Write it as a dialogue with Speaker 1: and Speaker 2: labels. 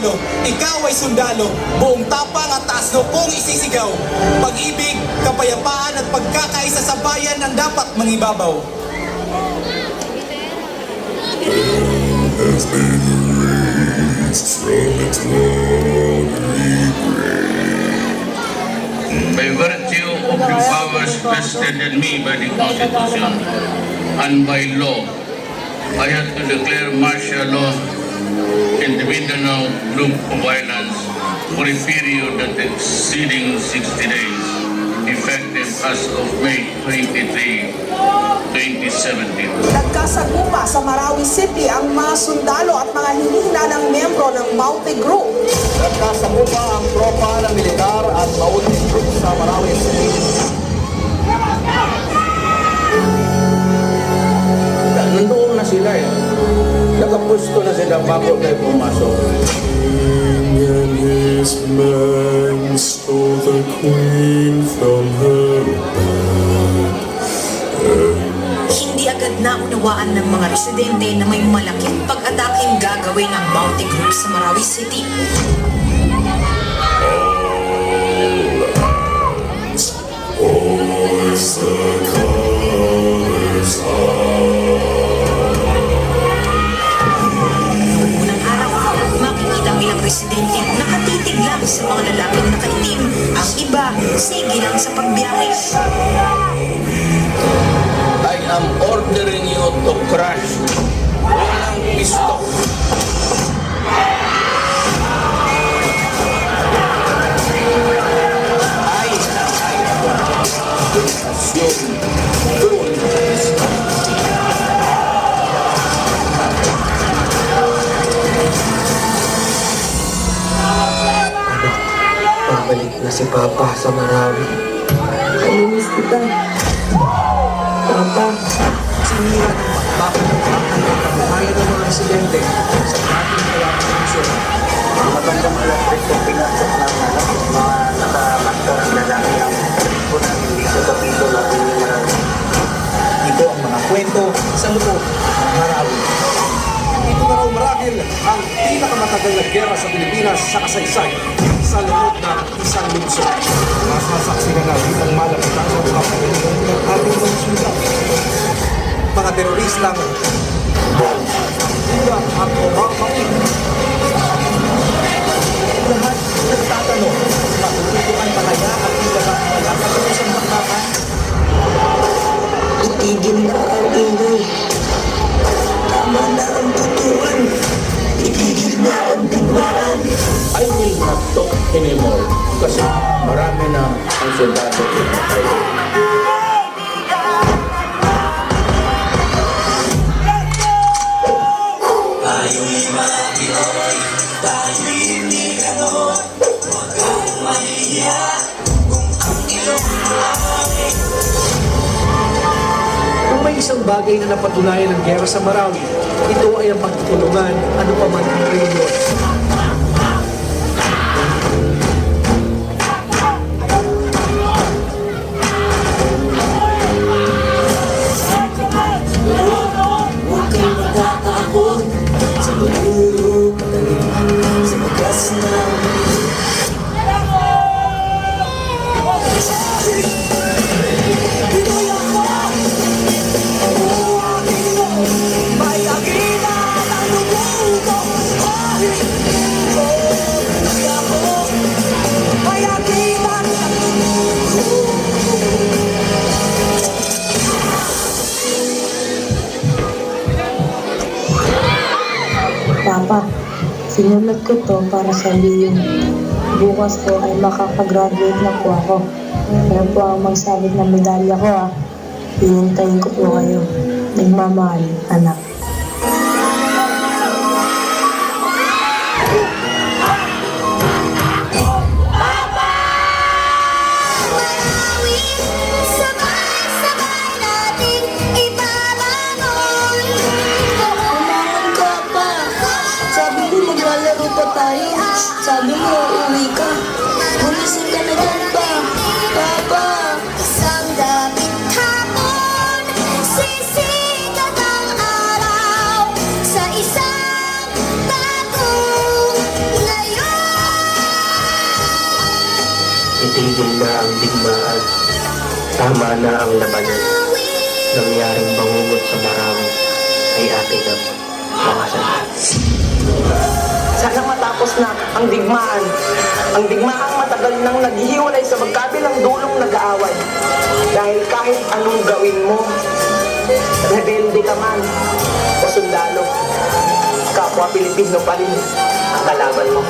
Speaker 1: sundalo, ikaw ay sundalo, buong tapang at taas kung isisigaw. Pag-ibig, kapayapaan at pagkakaisa sa bayan ang dapat mangibabaw.
Speaker 2: Has been erased from its watery grave.
Speaker 3: By virtue of the powers vested in me by the Constitution and by law, I have to declare martial law in the Mindanao Group of Islands for a period that exceeding 60 days, effective as of May 23, 2017.
Speaker 4: Nagkasagupa sa Marawi City ang mga sundalo at mga hinihinanang miyembro ng Maute Group.
Speaker 5: Nagkasagupa ang tropa ng militar at Maute Group sa Marawi City.
Speaker 6: Nandoon na sila eh. Nakapusto na sila bago tayo pumasok.
Speaker 2: And his men stole the queen from her bed.
Speaker 7: Hindi agad naunawaan ng mga residente na may malaking pag-ataking gagawin ng Maute Group sa Marawi City.
Speaker 2: Hoist the colors
Speaker 7: Unang araw, makikita ang ilang residente nakatitig lang sa mga lalaking nakaitim. Ang iba, sige lang sa pagbiyahe.
Speaker 6: I am ordering you to crash. Walang pisto. Assume doon.
Speaker 8: Pabalik na si Papa sa Marawi. Kaminis kita. Papa.
Speaker 5: Sinira ng bakit ng kabuhayan ng mga residente sa ating kayang komisyon.
Speaker 8: Matandang electric kung pinasok ng mga nakamakta ng lalaki ang tribunan hindi sa kapitol at hindi Marawi.
Speaker 5: Ito ang mga kwento sa loob ng Marawi. Ito na raw marahil ang pinakamatagal na gera sa Pilipinas sa kasaysayan sa loob ng isang lungsod. Masasaksihan na bilang malapitan ng kapalitan ng ating mga sulat. Mga teroristang ulang at umakain. Lahat nagtatanong, matututukan pa kaya at ilagang wala katulong sa bakbakan?
Speaker 8: Itigil na ang ingay. Tama na ang tutuan. Itigil na ang digmaan.
Speaker 6: I will not talk anymore kasi marami na ang soldado pinatay.
Speaker 5: Kung may isang bagay na napatunayan ng gera sa Marawi, ito ay ang pagtutulungan ano pa man ang reunion.
Speaker 8: Huwag kang magkakaakon sa pagduro, patalim, sa bagas na
Speaker 9: Papa, sinulat ko to para sabihin bukas po ay makakagraduate na po ako. Kaya po ang magsabit ng medalya ko Hihintayin ko po kayo. Nagmamahal, anak.
Speaker 8: Sabi mo, uuwi ka. Gumising ka na dyan pa. Papa!
Speaker 10: Isang dapit hapon, sisikat ang araw sa isang bagong
Speaker 11: Tigil na ang digmaan. Tama na ang labanan. Nangyaring bangungot sa marami ay ating ang makasalan.
Speaker 4: Sana matapos na ang digmaan. Ang digmaang matagal nang naghihiwalay sa magkabilang dulong nag-aaway. Dahil kahit anong gawin mo, rebelde ka man o sundalo, kapwa Pilipino pa rin ang kalaban mo.